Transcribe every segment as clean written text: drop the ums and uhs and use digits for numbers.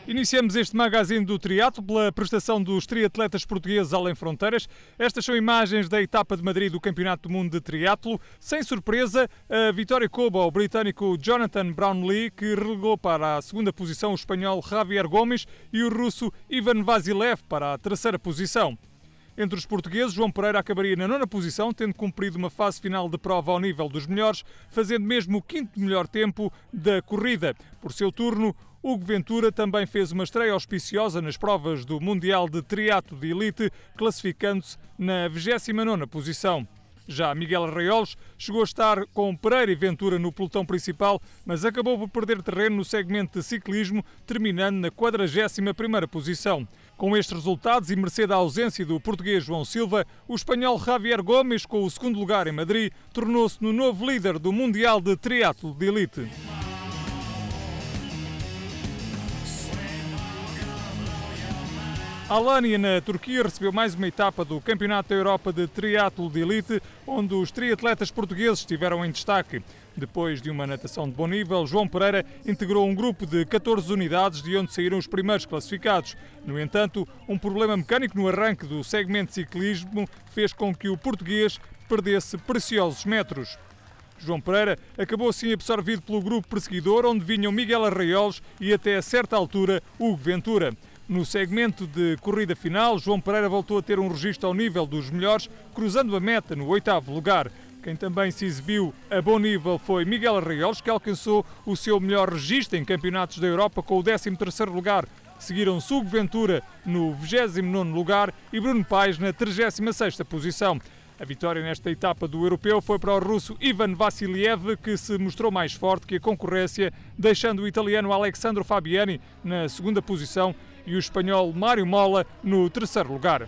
Iniciamos este magazine do triatlo pela prestação dos triatletas portugueses além fronteiras. Estas são imagens da etapa de Madrid do Campeonato do Mundo de Triatlo. Sem surpresa, a vitória coube ao britânico Jonathan Brownlee, que relegou para a segunda posição o espanhol Javier Gomes e o russo Ivan Vasilev para a terceira posição. Entre os portugueses, João Pereira acabaria na nona posição, tendo cumprido uma fase final de prova ao nível dos melhores, fazendo mesmo o quinto melhor tempo da corrida. Por seu turno, Hugo Ventura também fez uma estreia auspiciosa nas provas do Mundial de Triatlo de Elite, classificando-se na 29ª posição. Já Miguel Arraiolos chegou a estar com Pereira e Ventura no pelotão principal, mas acabou por perder terreno no segmento de ciclismo, terminando na 41ª posição. Com estes resultados e mercê da ausência do português João Silva, o espanhol Javier Gomes, com o segundo lugar em Madrid, tornou-se no novo líder do Mundial de Triatlo de Elite. Alanya, na Turquia, recebeu mais uma etapa do Campeonato da Europa de Triatlo de Elite, onde os triatletas portugueses estiveram em destaque. Depois de uma natação de bom nível, João Pereira integrou um grupo de 14 unidades, de onde saíram os primeiros classificados. No entanto, um problema mecânico no arranque do segmento de ciclismo fez com que o português perdesse preciosos metros. João Pereira acabou assim absorvido pelo grupo perseguidor, onde vinham Miguel Arraiolos e, até a certa altura, Hugo Ventura. No segmento de corrida final, João Pereira voltou a ter um registro ao nível dos melhores, cruzando a meta no 8º lugar. Quem também se exibiu a bom nível foi Miguel Arraiolos, que alcançou o seu melhor registro em campeonatos da Europa com o 13º lugar. Seguiram-se Hugo Ventura no 29º lugar e Bruno Paes na 36ª posição. A vitória nesta etapa do europeu foi para o russo Ivan Vassiliev, que se mostrou mais forte que a concorrência, deixando o italiano Alessandro Fabiani na segunda posição e o espanhol Mário Mola no terceiro lugar.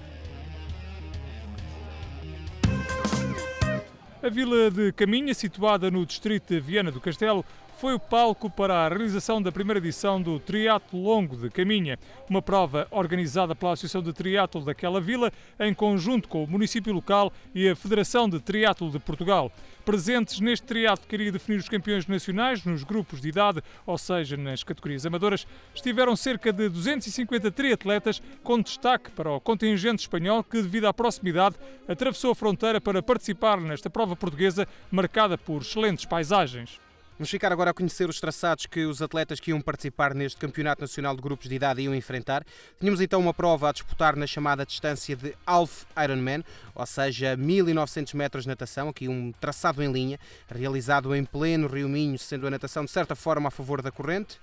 A vila de Caminha, situada no distrito de Viana do Castelo, foi o palco para a realização da primeira edição do Triatlo Longo de Caminha, uma prova organizada pela Associação de Triatlo daquela vila, em conjunto com o município local e a Federação de Triatlo de Portugal. Presentes neste triatlo que iria definir os campeões nacionais nos grupos de idade, ou seja, nas categorias amadoras, estiveram cerca de 250 triatletas, com destaque para o contingente espanhol que, devido à proximidade, atravessou a fronteira para participar nesta prova portuguesa, marcada por excelentes paisagens. Vamos ficar agora a conhecer os traçados que os atletas que iam participar neste Campeonato Nacional de Grupos de Idade iam enfrentar. Tínhamos então uma prova a disputar na chamada distância de Half Ironman, ou seja, 1900 metros de natação, aqui um traçado em linha, realizado em pleno Rio Minho, sendo a natação de certa forma a favor da corrente.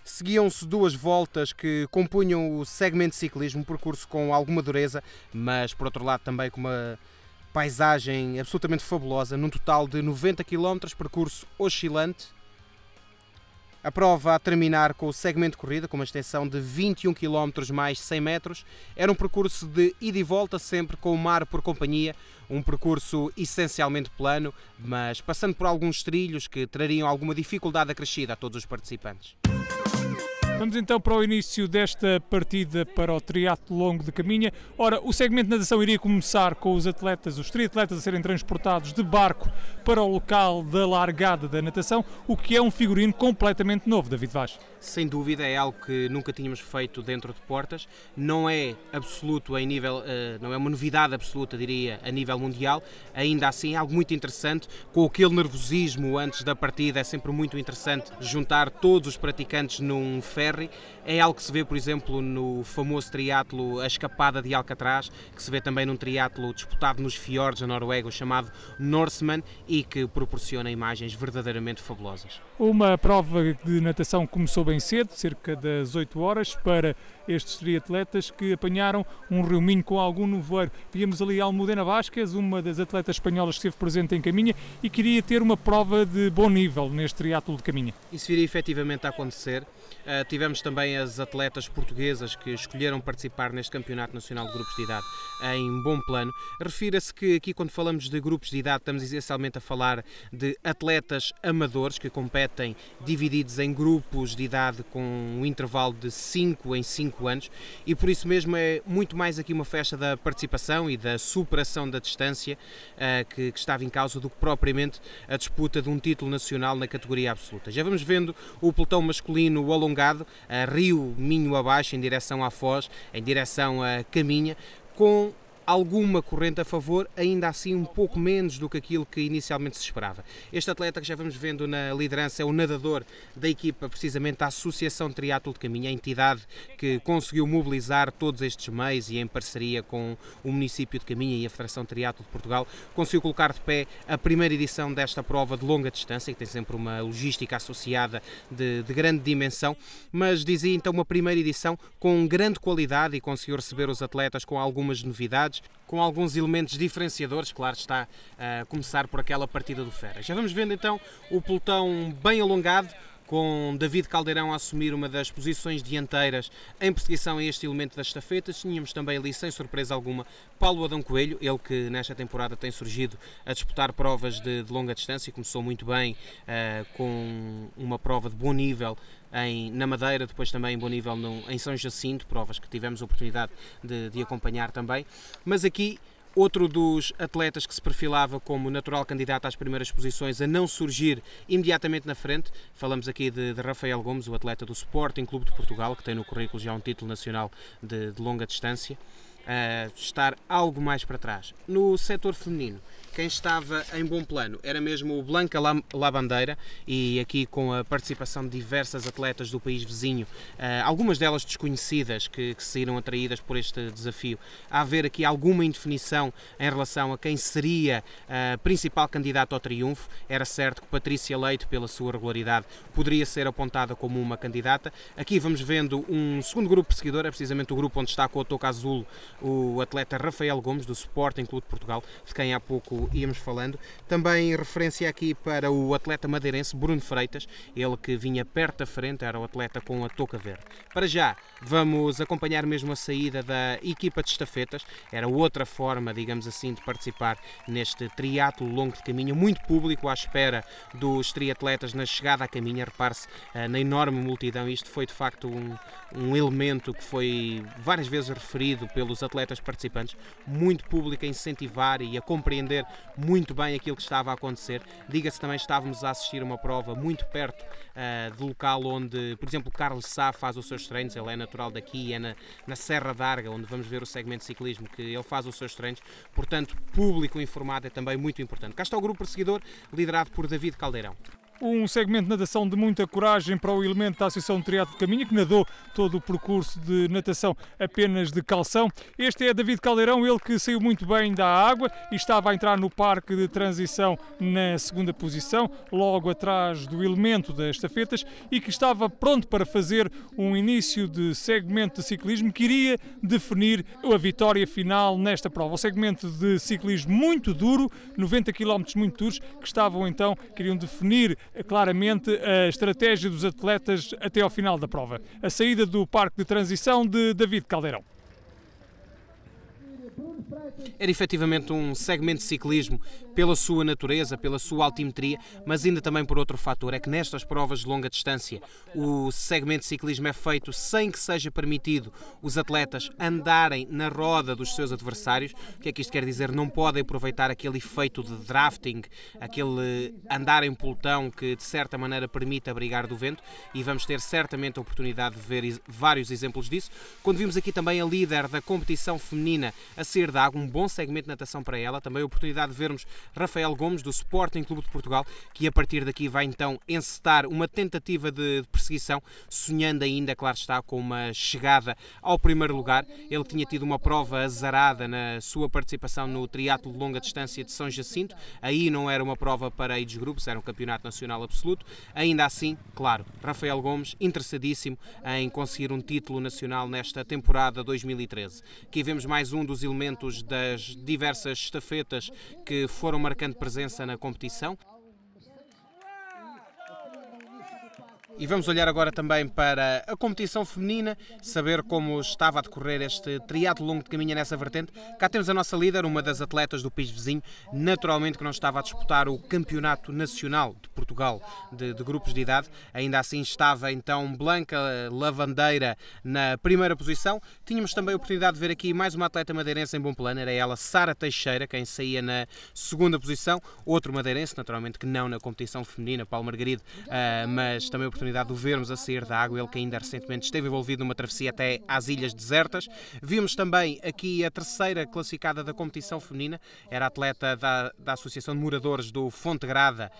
Seguiam-se duas voltas que compunham o segmento de ciclismo, um percurso com alguma dureza, mas por outro lado também com uma paisagem absolutamente fabulosa, num total de 90 km, percurso oscilante. A prova a terminar com o segmento de corrida, com uma extensão de 21 km mais 100 metros. Era um percurso de ida e volta, sempre com o mar por companhia, um percurso essencialmente plano, mas passando por alguns trilhos que trariam alguma dificuldade acrescida a todos os participantes. Vamos então para o início desta partida para o Triatlo Longo de Caminha. Ora, o segmento de natação iria começar com os triatletas a serem transportados de barco para o local da largada da natação, o que é um figurino completamente novo, David Vaz. Sem dúvida, é algo que nunca tínhamos feito dentro de portas, não é absoluto em nível, não é uma novidade absoluta, diria, a nível mundial, ainda assim é algo muito interessante, com aquele nervosismo antes da partida, é sempre muito interessante juntar todos os praticantes num ferry. É algo que se vê, por exemplo, no famoso triatlo A Escapada de Alcatraz, que se vê também num triatlo disputado nos fiordes da Noruega, chamado Norseman, e que proporciona imagens verdadeiramente fabulosas. Uma prova de natação começou bem cedo, cerca das 8 horas, para estes triatletas que apanharam um Rio Minho com algum nevoeiro. Víamos ali a Almudena Vázquez, uma das atletas espanholas que esteve presente em Caminha e queria ter uma prova de bom nível neste triatlo de Caminha. Isso iria efetivamente a acontecer. Tivemos também as atletas portuguesas que escolheram participar neste Campeonato Nacional de Grupos de Idade em bom plano. Refira-se que aqui, quando falamos de grupos de idade, estamos essencialmente a falar de atletas amadores que competem divididos em grupos de idade com um intervalo de 5 em 5 5 anos, e por isso mesmo é muito mais aqui uma festa da participação e da superação da distância que estava em causa do que propriamente a disputa de um título nacional na categoria absoluta. Já vamos vendo o pelotão masculino alongado, a Rio Minho abaixo, em direção à Foz, em direção a Caminha, com alguma corrente a favor, ainda assim um pouco menos do que aquilo que inicialmente se esperava. Este atleta que já vamos vendo na liderança é o nadador da equipa, precisamente da Associação Triatlo de Caminha, a entidade que conseguiu mobilizar todos estes meios e em parceria com o município de Caminha e a Federação Triatlo de Portugal, conseguiu colocar de pé a primeira edição desta prova de longa distância, que tem sempre uma logística associada de grande dimensão, mas dizia então uma primeira edição com grande qualidade e conseguiu receber os atletas com algumas novidades, com alguns elementos diferenciadores, claro está, a começar por aquela partida do Fera. Já vamos vendo então o pelotão bem alongado, com David Caldeirão a assumir uma das posições dianteiras em perseguição a este elemento das estafetas. Tínhamos também ali, sem surpresa alguma, Paulo Adão Coelho, ele que nesta temporada tem surgido a disputar provas de longa distância, começou muito bem com uma prova de bom nível na Madeira, depois também em bom nível em São Jacinto, provas que tivemos a oportunidade de acompanhar também. Mas aqui outro dos atletas que se perfilava como natural candidato às primeiras posições a não surgir imediatamente na frente, falamos aqui de Rafael Gomes, o atleta do Sporting Clube de Portugal, que tem no currículo já um título nacional de longa distância, a estar algo mais para trás. No setor feminino, quem estava em bom plano era mesmo o Blanca Labandeira, e aqui com a participação de diversas atletas do país vizinho, algumas delas desconhecidas que saíram atraídas por este desafio. Há haver aqui alguma indefinição em relação a quem seria a principal candidata ao triunfo. Era certo que Patrícia Leite, pela sua regularidade, poderia ser apontada como uma candidata. Aqui vamos vendo um segundo grupo perseguidor, é precisamente o grupo onde está com a touca azul o atleta Rafael Gomes, do Sporting Clube de Portugal, de quem há pouco íamos falando. Também referência aqui para o atleta madeirense Bruno Freitas, ele que vinha perto da frente, era o atleta com a touca verde. Para já, vamos acompanhar mesmo a saída da equipa de estafetas, era outra forma, digamos assim, de participar neste triatlo longo de caminho, muito público à espera dos triatletas na chegada à caminha, repare-se na enorme multidão. Isto foi de facto um elemento que foi várias vezes referido pelos atletas participantes, muito público a incentivar e a compreender muito bem aquilo que estava a acontecer. Diga-se também, estávamos a assistir a uma prova muito perto do local onde, por exemplo, Carlos Sá faz os seus treinos. Ele é natural daqui, é na Serra d'Arga, onde vamos ver o segmento de ciclismo, que ele faz os seus treinos. Portanto, público informado é também muito importante. Cá está o grupo perseguidor, liderado por David Caldeirão. Um segmento de natação de muita coragem para o elemento da Associação Triatlo de Caminha, que nadou todo o percurso de natação apenas de calção. Este é David Caldeirão, ele que saiu muito bem da água e estava a entrar no parque de transição na segunda posição, logo atrás do elemento das estafetas, e que estava pronto para fazer um início de segmento de ciclismo que iria definir a vitória final nesta prova. O segmento de ciclismo muito duro, 90 km muito duros, queriam definir claramente a estratégia dos atletas até ao final da prova. A saída do parque de transição de David Caldeirão. Era efetivamente um segmento de ciclismo pela sua natureza, pela sua altimetria, mas ainda também por outro fator, é que nestas provas de longa distância o segmento de ciclismo é feito sem que seja permitido os atletas andarem na roda dos seus adversários. O que é que isto quer dizer? Não podem aproveitar aquele efeito de drafting, aquele andar em pelotão que de certa maneira permite abrigar do vento, e vamos ter certamente a oportunidade de ver vários exemplos disso. Quando vimos aqui também a líder da competição feminina a sair da água, um bom segmento de natação para ela, também a oportunidade de vermos Rafael Gomes, do Sporting Clube de Portugal, que a partir daqui vai então encetar uma tentativa de perseguição, sonhando ainda, claro está, com uma chegada ao primeiro lugar. Ele tinha tido uma prova azarada na sua participação no triatlo de longa distância de São Jacinto, aí não era uma prova para age groups, era um campeonato nacional absoluto. Ainda assim, claro, Rafael Gomes interessadíssimo em conseguir um título nacional nesta temporada 2013. Aqui vemos mais um dos elementos das diversas estafetas que foram marcando presença na competição. E vamos olhar agora também para a competição feminina, saber como estava a decorrer este triatlo longo de caminha nessa vertente. Cá temos a nossa líder, uma das atletas do país vizinho, naturalmente que não estava a disputar o Campeonato Nacional de Portugal de grupos de idade. Ainda assim estava então Blanca Lavandeira na primeira posição. Tínhamos também a oportunidade de ver aqui mais uma atleta madeirense em bom plano, era ela Sara Teixeira, quem saía na segunda posição. Outro madeirense, naturalmente que não na competição feminina, Paulo Margarido, mas também a oportunidade de o vermos a sair da água, ele que ainda recentemente esteve envolvido numa travessia até às Ilhas Desertas. Vimos também aqui a terceira classificada da competição feminina, era a atleta da Associação de Moradores do Fontegrada,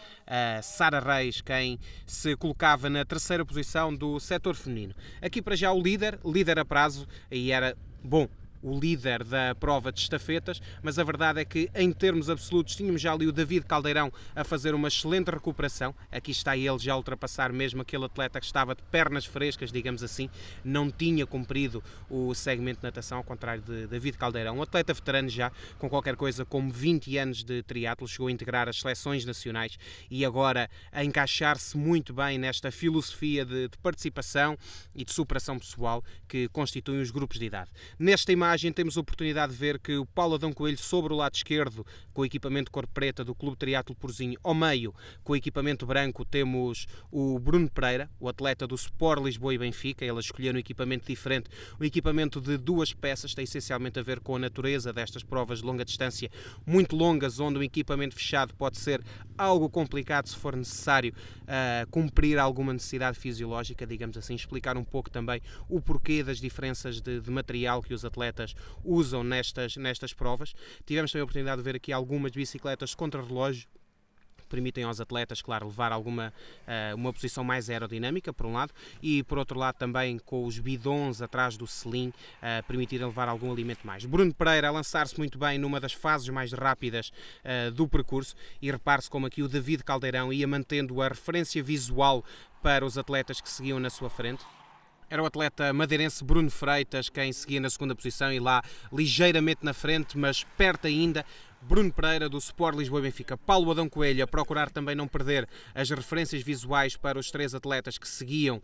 Sara Reis, quem se colocava na terceira posição do setor feminino. Aqui para já o líder a prazo, e era, bom, o líder da prova de estafetas, mas a verdade é que em termos absolutos tínhamos já ali o David Caldeirão a fazer uma excelente recuperação. Aqui está ele já a ultrapassar mesmo aquele atleta que estava de pernas frescas, digamos assim, não tinha cumprido o segmento de natação, ao contrário de David Caldeirão, um atleta veterano já, com qualquer coisa como 20 anos de triatlo, chegou a integrar as seleções nacionais e agora a encaixar-se muito bem nesta filosofia de participação e de superação pessoal que constituem os grupos de idade. Nesta imagem temos a oportunidade de ver que o Paulo Adão Coelho sobre o lado esquerdo, com o equipamento cor preta do Clube Triatlo Porzinho, ao meio, com o equipamento branco, temos o Bruno Pereira, o atleta do Sport Lisboa e Benfica. Ele escolheu um equipamento diferente, um equipamento de duas peças, tem essencialmente a ver com a natureza destas provas de longa distância, muito longas, onde um equipamento fechado pode ser algo complicado se for necessário cumprir alguma necessidade fisiológica, digamos assim, explicar um pouco também o porquê das diferenças de material que os atletas usam nestas provas. Tivemos também a oportunidade de ver aqui algumas bicicletas contra-relógio, permitem aos atletas, claro, levar uma posição mais aerodinâmica, por um lado, e por outro lado também com os bidons atrás do selim, permitirem levar algum alimento mais. Bruno Pereira a lançar-se muito bem numa das fases mais rápidas do percurso, e repare-se como aqui o David Caldeirão ia mantendo a referência visual para os atletas que seguiam na sua frente. Era o atleta madeirense Bruno Freitas quem seguia na segunda posição e lá ligeiramente na frente, mas perto ainda, Bruno Pereira do Sport Lisboa e Benfica. Paulo Adão Coelho a procurar também não perder as referências visuais para os três atletas que seguiam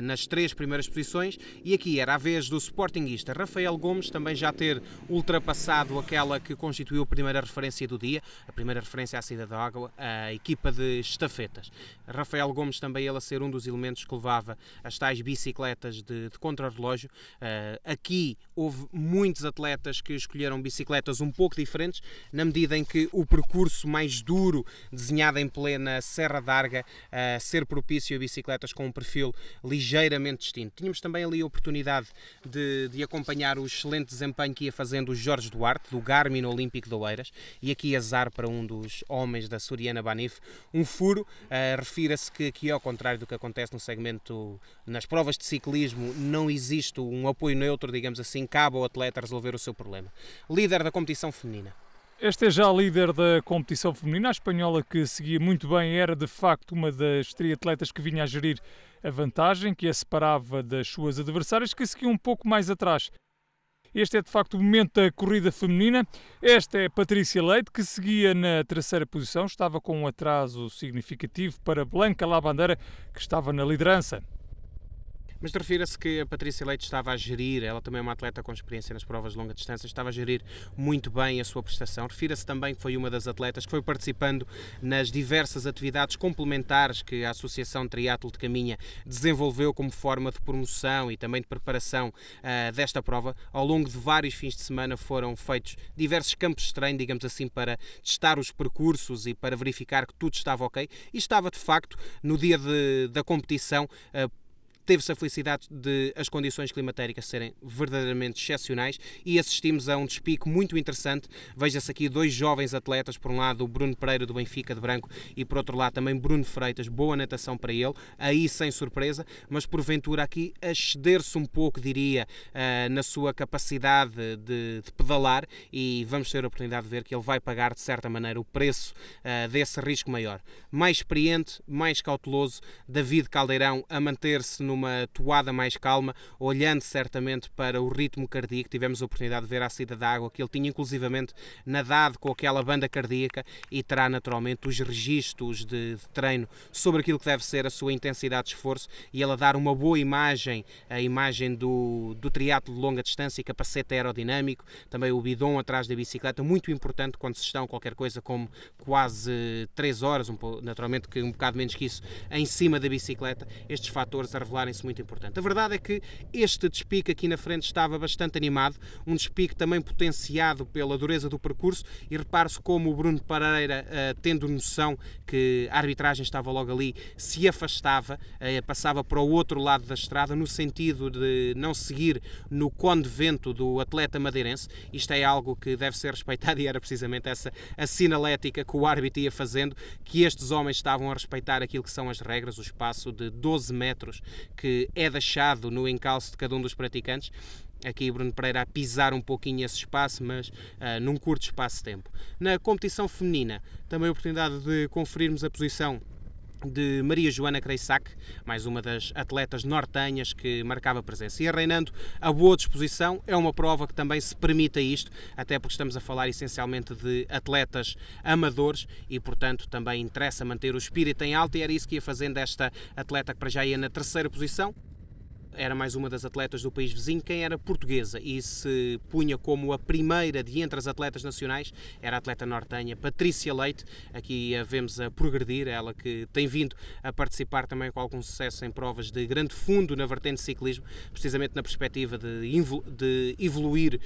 nas três primeiras posições, e aqui era a vez do sportinguista Rafael Gomes também já ter ultrapassado aquela que constituiu a primeira referência do dia, a primeira referência à saída da água, a equipa de estafetas. Rafael Gomes também ele a ser um dos elementos que levava as tais bicicletas de contrarrelógio. Aqui houve muitos atletas que escolheram bicicletas um pouco diferentes, na medida em que o percurso mais duro, desenhado em plena Serra d'Arga, ser propício a bicicletas com um perfil ligeiramente distinto. Tínhamos também ali a oportunidade de acompanhar o excelente desempenho que ia fazendo o Jorge Duarte, do Garmin Olímpico de Oeiras, e aqui azar para um dos homens da Soriana Banif, um furo. Refira-se que aqui, ao contrário do que acontece no segmento, nas provas de ciclismo, não existe um apoio neutro, digamos assim, cabe ao atleta resolver o seu problema. Líder da competição feminina. Esta é já a líder da competição feminina. A espanhola, que seguia muito bem, era de facto uma das triatletas que vinha a gerir a vantagem, que a separava das suas adversárias, que seguiam um pouco mais atrás. Este é de facto o momento da corrida feminina. Esta é Patrícia Leite, que seguia na terceira posição, estava com um atraso significativo para Blanca Lavandeira, que estava na liderança. Mas refira-se que a Patrícia Leite estava a gerir, ela também é uma atleta com experiência nas provas de longa distância, estava a gerir muito bem a sua prestação. Refira-se também que foi uma das atletas que foi participando nas diversas atividades complementares que a Associação Triatlo de Caminha desenvolveu como forma de promoção e também de preparação desta prova. Ao longo de vários fins de semana foram feitos diversos campos de treino, digamos assim, para testar os percursos e para verificar que tudo estava ok. E estava, de facto, no dia da competição, teve-se a felicidade de as condições climatéricas serem verdadeiramente excepcionais e assistimos a um despique muito interessante. Veja-se aqui dois jovens atletas, por um lado o Bruno Pereira do Benfica de branco e por outro lado também Bruno Freitas, boa natação para ele, aí sem surpresa, mas porventura aqui a exceder-se um pouco, diria, na sua capacidade de pedalar, e vamos ter a oportunidade de ver que ele vai pagar de certa maneira o preço desse risco maior. Mais experiente, mais cauteloso, David Caldeirão a manter-se numa toada mais calma, olhando certamente para o ritmo cardíaco. Tivemos a oportunidade de ver à saída da água que ele tinha inclusivamente nadado com aquela banda cardíaca e terá naturalmente os registros de treino sobre aquilo que deve ser a sua intensidade de esforço e ele a dar uma boa imagem, a imagem do triatlo de longa distância, capacete aerodinâmico, também o bidon atrás da bicicleta, muito importante quando se estão qualquer coisa como quase 3 horas, naturalmente que um bocado menos que isso, em cima da bicicleta, estes fatores a revelarem-se muito importantes. A verdade é que este despique aqui na frente estava bastante animado, um despique também potenciado pela dureza do percurso e repare-se como o Bruno Pereira, tendo noção que a arbitragem estava logo ali, se afastava, passava para o outro lado da estrada, no sentido de não seguir no cone de vento do atleta madeirense. Isto é algo que deve ser respeitado e era precisamente essa a sinalética que o árbitro ia fazendo, que estes homens estavam a respeitar aquilo que são as regras, o espaço de 12 metros que é deixado no encalço de cada um dos praticantes. Aqui Bruno Pereira a pisar um pouquinho esse espaço, mas num curto espaço de tempo. Na competição feminina, também a oportunidade de conferirmos a posição de Maria Joana Kreissack, mais uma das atletas nortenhas que marcava presença. E reinando a boa disposição, é uma prova que também se permite isto, até porque estamos a falar essencialmente de atletas amadores e, portanto, também interessa manter o espírito em alta e era isso que ia fazendo esta atleta que para já ia na terceira posição. Era mais uma das atletas do país vizinho, quem era portuguesa e se punha como a primeira de entre as atletas nacionais, era a atleta nortenha Patrícia Leite. Aqui a vemos a progredir, ela que tem vindo a participar também com algum sucesso em provas de grande fundo na vertente de ciclismo, precisamente na perspectiva de evoluir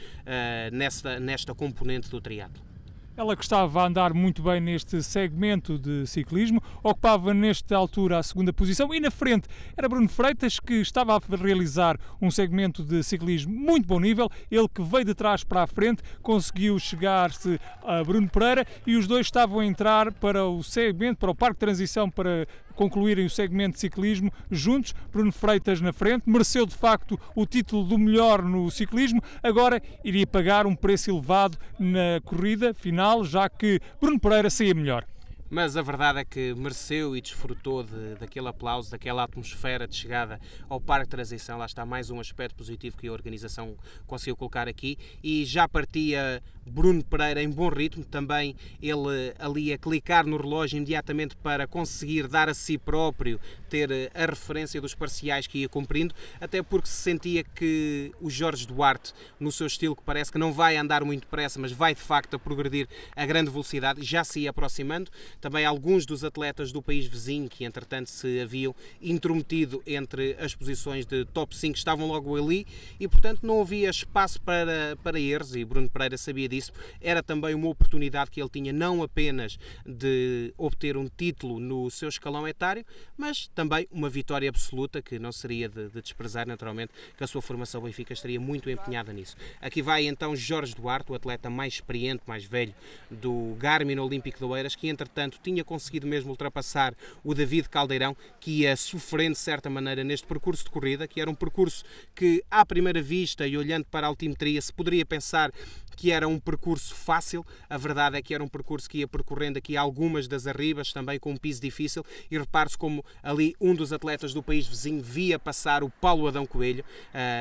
nesta componente do triatlo. Ela que estava a andar muito bem neste segmento de ciclismo, ocupava nesta altura a segunda posição e na frente era Bruno Freitas, que estava a realizar um segmento de ciclismo muito bom nível. Ele que veio de trás para a frente, conseguiu chegar-se a Bruno Pereira e os dois estavam a entrar para o segmento, para o parque de transição, para concluírem o segmento de ciclismo juntos. Bruno Freitas na frente, mereceu de facto o título do melhor no ciclismo, agora iria pagar um preço elevado na corrida final, já que Bruno Pereira saía melhor. Mas a verdade é que mereceu e desfrutou daquele aplauso, daquela atmosfera de chegada ao Parque de Transição. Lá está mais um aspecto positivo que a organização conseguiu colocar aqui e já partia Bruno Pereira em bom ritmo, também ele ali a clicar no relógio imediatamente para conseguir dar a si próprio ter a referência dos parciais que ia cumprindo, até porque se sentia que o Jorge Duarte, no seu estilo que parece que não vai andar muito depressa, mas vai de facto a progredir a grande velocidade, já se ia aproximando. Também alguns dos atletas do país vizinho que entretanto se haviam intrometido entre as posições de top 5 estavam logo ali e portanto não havia espaço para erros e Bruno Pereira sabia disso. Era também uma oportunidade que ele tinha não apenas de obter um título no seu escalão etário, mas também uma vitória absoluta que não seria de desprezar, naturalmente, que a sua formação Benfica estaria muito empenhada nisso. Aqui vai então Jorge Duarte, o atleta mais experiente, mais velho do Garmin Olímpico de Oeiras, que entretanto tinha conseguido mesmo ultrapassar o David Caldeirão, que ia sofrendo de certa maneira neste percurso de corrida, que era um percurso que à primeira vista e olhando para a altimetria se poderia pensar que era um percurso fácil. A verdade é que era um percurso que ia percorrendo aqui algumas das arribas, também com um piso difícil, e repare-se como ali um dos atletas do país vizinho via passar o Paulo Adão Coelho.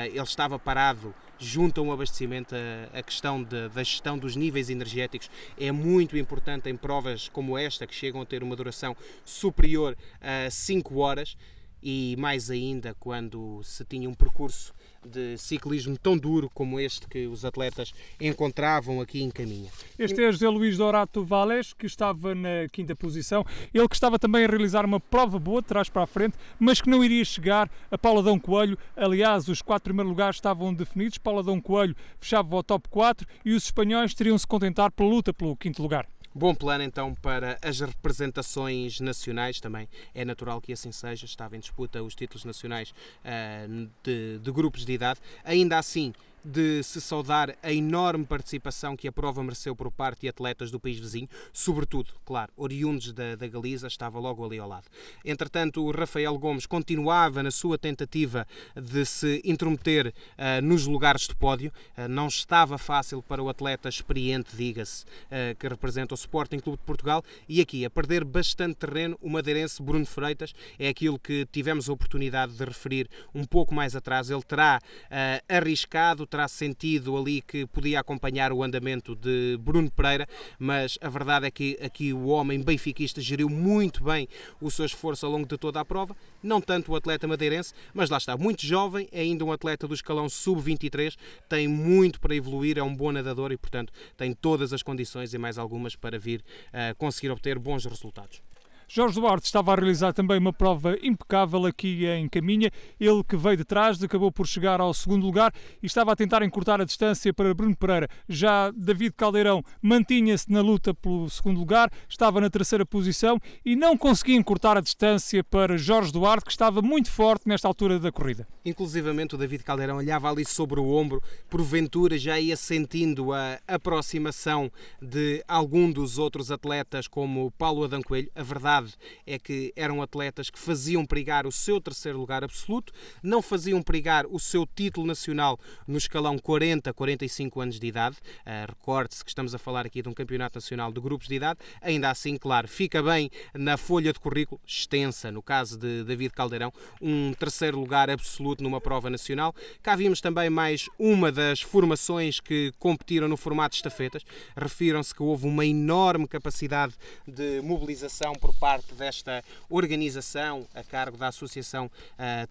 Ele estava parado junto a um abastecimento. A questão da gestão dos níveis energéticos é muito importante em provas como esta, que chegam a ter uma duração superior a 5 horas, e mais ainda quando se tinha um percurso de ciclismo tão duro como este que os atletas encontravam aqui em caminho. Este é José Luís Dorato Vales, que estava na quinta posição. Ele que estava também a realizar uma prova boa, de trás para a frente, mas que não iria chegar a Paulo Adão Coelho. Aliás, os 4 primeiros lugares estavam definidos. Paulo Adão Coelho fechava o top 4 e os espanhóis teriam se contentar pela luta pelo quinto lugar. Bom plano então para as representações nacionais, também é natural que assim seja, estava em disputa os títulos nacionais de grupos de idade. Ainda assim, de se saudar a enorme participação que a prova mereceu por parte de atletas do país vizinho, sobretudo, claro, oriundos da Galiza, estava logo ali ao lado. Entretanto, o Rafael Gomes continuava na sua tentativa de se intrometer nos lugares de pódio. Não estava fácil para o atleta experiente, diga-se, que representa o Sporting Clube de Portugal, e aqui, a perder bastante terreno, o madeirense Bruno Freitas, é aquilo que tivemos a oportunidade de referir um pouco mais atrás. Ele terá arriscado, terá sentido ali que podia acompanhar o andamento de Bruno Pereira, mas a verdade é que aqui o homem benfiquista geriu muito bem o seu esforço ao longo de toda a prova, não tanto o atleta madeirense, mas lá está, muito jovem, é ainda um atleta do escalão sub-23, tem muito para evoluir, é um bom nadador e, portanto, tem todas as condições e mais algumas para vir conseguir obter bons resultados. Jorge Duarte estava a realizar também uma prova impecável aqui em Caminha. Ele que veio de trás, acabou por chegar ao segundo lugar e estava a tentar encurtar a distância para Bruno Pereira. Já David Caldeirão mantinha-se na luta pelo segundo lugar, estava na terceira posição e não conseguia encurtar a distância para Jorge Duarte, que estava muito forte nesta altura da corrida. Inclusivamente o David Caldeirão olhava ali sobre o ombro, porventura já ia sentindo a aproximação de algum dos outros atletas como Paulo Adão Coelho. A verdade é que eram atletas que faziam perigar o seu terceiro lugar absoluto, não faziam perigar o seu título nacional no escalão 40-45 anos de idade. Recorde-se que estamos a falar aqui de um campeonato nacional de grupos de idade. Ainda assim, claro, fica bem na folha de currículo, extensa, no caso de David Caldeirão, um terceiro lugar absoluto numa prova nacional. Cá vimos também mais uma das formações que competiram no formato de estafetas. Refiram-se que houve uma enorme capacidade de mobilização por parte desta organização a cargo da Associação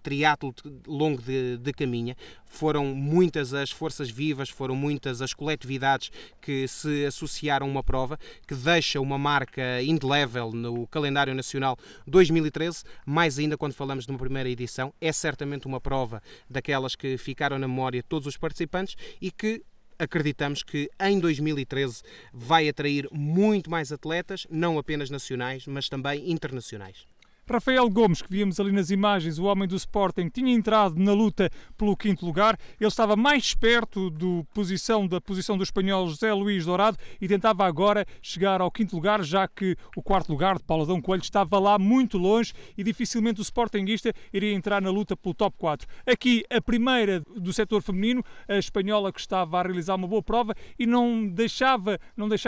Triatlo Longo de Caminha. Foram muitas as forças vivas, foram muitas as coletividades que se associaram a uma prova que deixa uma marca indelével no calendário nacional 2013, mais ainda quando falamos de uma primeira edição. É certamente uma prova daquelas que ficaram na memória de todos os participantes e que acreditamos que em 2013 vai atrair muito mais atletas, não apenas nacionais, mas também internacionais. Rafael Gomes, que víamos ali nas imagens, o homem do Sporting, tinha entrado na luta pelo quinto lugar. Ele estava mais perto da posição do espanhol José Luís Dourado e tentava agora chegar ao quinto lugar, já que o quarto lugar de Paulo Adão Coelho estava lá muito longe e dificilmente o sportinguista iria entrar na luta pelo top 4. Aqui a primeira do setor feminino, a espanhola, que estava a realizar uma boa prova e não deixava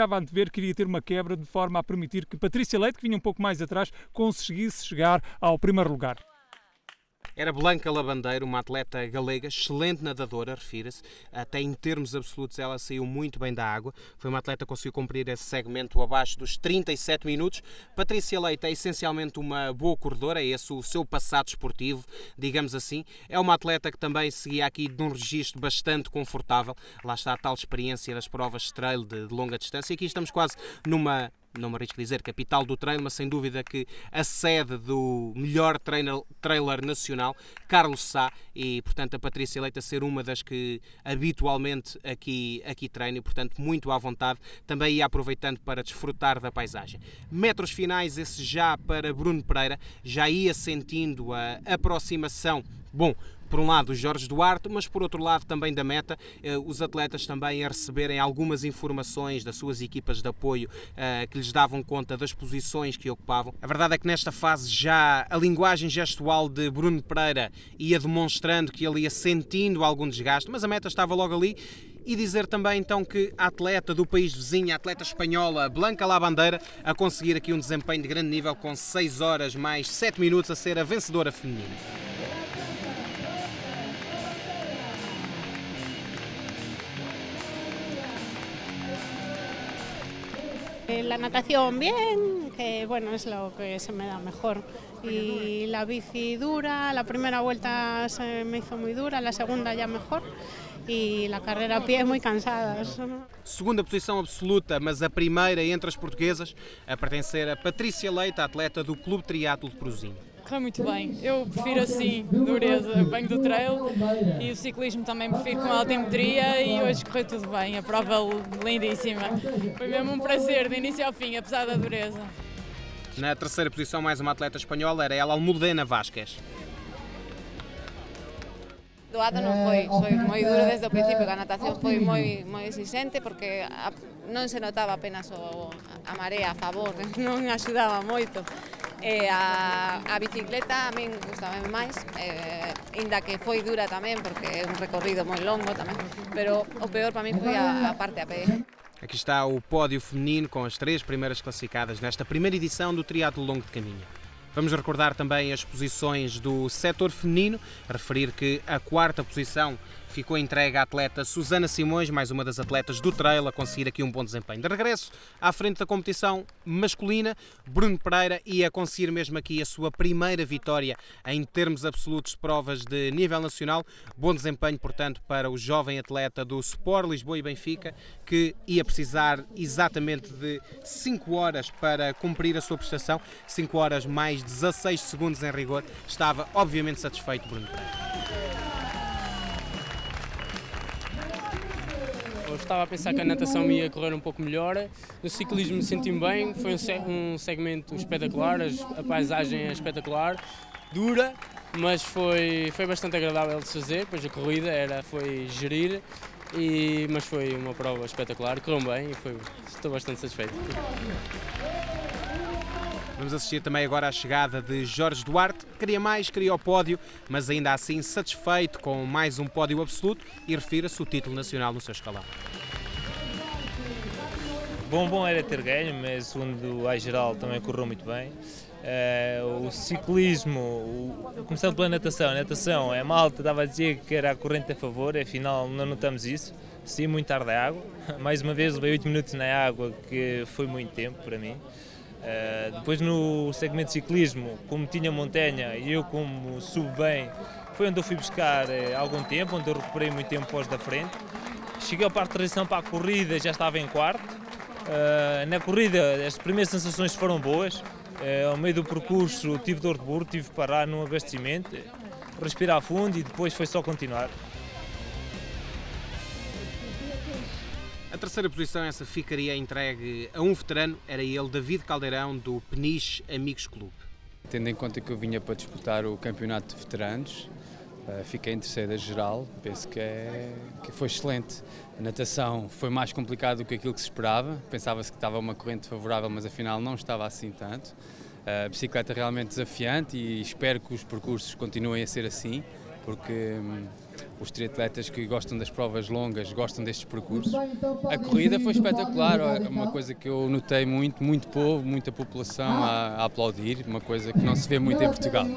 antever que iria ter uma quebra, de forma a permitir que Patrícia Leite, que vinha um pouco mais atrás, conseguisse chegar ao primeiro lugar. Era Blanca Labandeira, uma atleta galega, excelente nadadora, refira-se, até em termos absolutos ela saiu muito bem da água, foi uma atleta que conseguiu cumprir esse segmento abaixo dos 37 minutos. Patrícia Leite é essencialmente uma boa corredora, é esse o seu passado esportivo, digamos assim. É uma atleta que também seguia aqui de um registro bastante confortável, lá está a tal experiência das provas de trail de longa distância. Aqui estamos quase numa, não me arrisco dizer capital do trail, mas sem dúvida que a sede do melhor trailer nacional, Carlos Sá, e portanto a Patrícia Leite a ser uma das que habitualmente aqui treina e portanto muito à vontade, também ia aproveitando para desfrutar da paisagem. Metros finais, esse já para Bruno Pereira, já ia sentindo a aproximação, bom, por um lado o Jorge Duarte, mas por outro lado também da meta, os atletas também a receberem algumas informações das suas equipas de apoio que lhes davam conta das posições que ocupavam. A verdade é que nesta fase já a linguagem gestual de Bruno Pereira ia demonstrando que ele ia sentindo algum desgaste, mas a meta estava logo ali. E dizer também então que a atleta do país vizinho, a atleta espanhola Blanca Labandeira, a conseguir aqui um desempenho de grande nível com 6 horas mais 7 minutos a ser a vencedora feminina. La natación bien, que bueno, es lo que se me da mejor. Y la bici dura, la primera vuelta se me hizo muy dura, la segunda ya mejor. E a carreira a pé muito cansadas. Segunda posição absoluta, mas a primeira entre as portuguesas, a pertencer a Patrícia Leite, a atleta do Clube Triatlo de Prozinho. Correu muito bem, eu prefiro assim, dureza, venho do trail e o ciclismo também prefiro com altimetria e hoje correu tudo bem, a prova lindíssima. Foi mesmo um prazer, de início ao fim, apesar da dureza. Na terceira posição, mais uma atleta espanhola, era ela, Almudena Vázquez. Doado non foi moi duro desde o principio, a natación foi moi exigente porque non se notaba apenas a marea a favor, non axudaba moito. A bicicleta a min gustame máis, inda que foi dura tamén porque é un recorrido moi longo tamén, pero o peor para min foi a parte a pé. Aqui está o pódio feminino com as 3 primeiras classificadas nesta primeira edição do Triatlo Longo de Caminha. Vamos recordar também as posições do setor feminino, referir que a 4ª posição ficou entregue à atleta Susana Simões, mais uma das atletas do trail a conseguir aqui um bom desempenho. De regresso à frente da competição masculina, Bruno Pereira ia conseguir mesmo aqui a sua primeira vitória em termos absolutos de provas de nível nacional. Bom desempenho, portanto, para o jovem atleta do Sport Lisboa e Benfica, que ia precisar exatamente de 5 horas para cumprir a sua prestação, 5 horas mais 16 segundos em rigor. Estava obviamente satisfeito Bruno Pereira. Eu estava a pensar que a natação me ia correr um pouco melhor, no ciclismo senti-me bem, foi um segmento espetacular, a paisagem é espetacular, dura, mas foi bastante agradável de se fazer, pois a corrida foi gerir, mas foi uma prova espetacular, correu bem e estou bastante satisfeito. Vamos assistir também agora à chegada de Jorge Duarte, queria mais, queria o pódio, mas ainda assim satisfeito com mais um pódio absoluto e refira-se o título nacional no seu escalão. Bom era ter ganho, mas segundo a geral também correu muito bem. O ciclismo, começando pela natação, a natação, a malta estava a dizer que era a corrente a favor, afinal não notamos isso, saí muito tarde da água, mais uma vez levei 8 minutos na água, que foi muito tempo para mim. Depois no segmento de ciclismo, como tinha montanha e eu como subo bem, foi onde eu fui buscar algum tempo, onde eu recuperei muito tempo pós da frente. Cheguei ao parque de transição para a corrida, já estava em quarto. Na corrida as primeiras sensações foram boas, ao meio do percurso tive dor de burro, tive que parar num abastecimento, respirar fundo e depois foi só continuar. A 3ª posição, essa ficaria entregue a um veterano, era ele, David Caldeirão, do Peniche Amigos Clube. Tendo em conta que eu vinha para disputar o campeonato de veteranos, fiquei em 3ª geral, penso que foi excelente. A natação foi mais complicado do que aquilo que se esperava, pensava-se que estava uma corrente favorável, mas afinal não estava assim tanto. A bicicleta realmente desafiante e espero que os percursos continuem a ser assim, porque os triatletas que gostam das provas longas gostam destes percursos. A corrida foi espetacular, uma coisa que eu notei muito povo, muita população a aplaudir, uma coisa que não se vê muito em Portugal.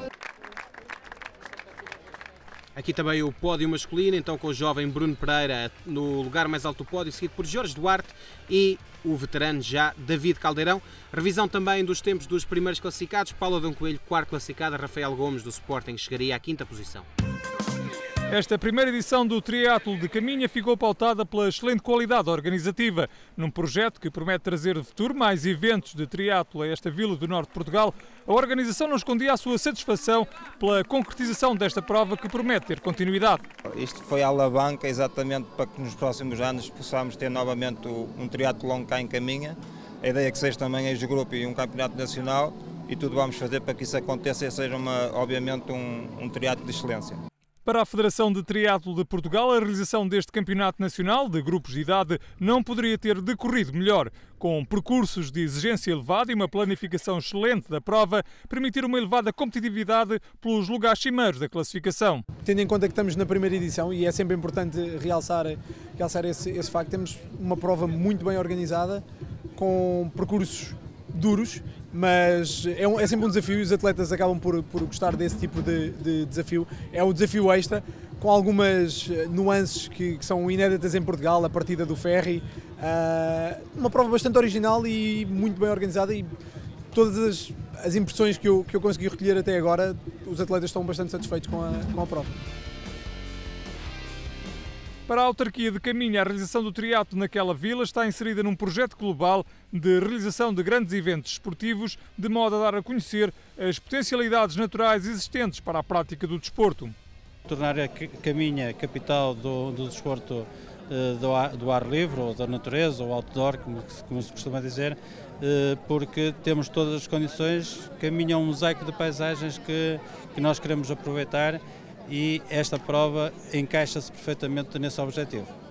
Aqui também o pódio masculino, então com o jovem Bruno Pereira no lugar mais alto do pódio, seguido por Jorge Duarte e o veterano já David Caldeirão. Revisão também dos tempos dos primeiros classificados, Paulo Adão Coelho, 4º classificado, Rafael Gomes do Sporting chegaria à 5ª posição. Esta primeira edição do Triatlo de Caminha ficou pautada pela excelente qualidade organizativa. Num projeto que promete trazer de futuro mais eventos de triatlo a esta vila do norte de Portugal, a organização não escondia a sua satisfação pela concretização desta prova que promete ter continuidade. Isto foi a alavanca exatamente para que nos próximos anos possamos ter novamente um triatlo longo cá em Caminha. A ideia é que seja também ex-grupo e um campeonato nacional e tudo vamos fazer para que isso aconteça e seja obviamente um triatlo de excelência. Para a Federação de Triatlo de Portugal, a realização deste campeonato nacional de grupos de idade não poderia ter decorrido melhor. Com percursos de exigência elevada e uma planificação excelente da prova, permitir uma elevada competitividade pelos lugares cimeiros da classificação. Tendo em conta que estamos na primeira edição, e é sempre importante realçar esse facto, temos uma prova muito bem organizada, com percursos duros, mas é sempre um desafio e os atletas acabam por gostar desse tipo de desafio. É o desafio extra, com algumas nuances que são inéditas em Portugal, a partida do ferry, uma prova bastante original e muito bem organizada e todas as impressões que eu consegui recolher até agora, os atletas estão bastante satisfeitos com a prova. Para a autarquia de Caminha, a realização do triatlo naquela vila está inserida num projeto global de realização de grandes eventos esportivos, de modo a dar a conhecer as potencialidades naturais existentes para a prática do desporto. Tornar a Caminha capital do desporto do ar livre, ou da natureza, ou outdoor, como se costuma dizer, porque temos todas as condições. Caminha é um mosaico de paisagens que nós queremos aproveitar e esta prova encaixa-se perfeitamente nesse objetivo.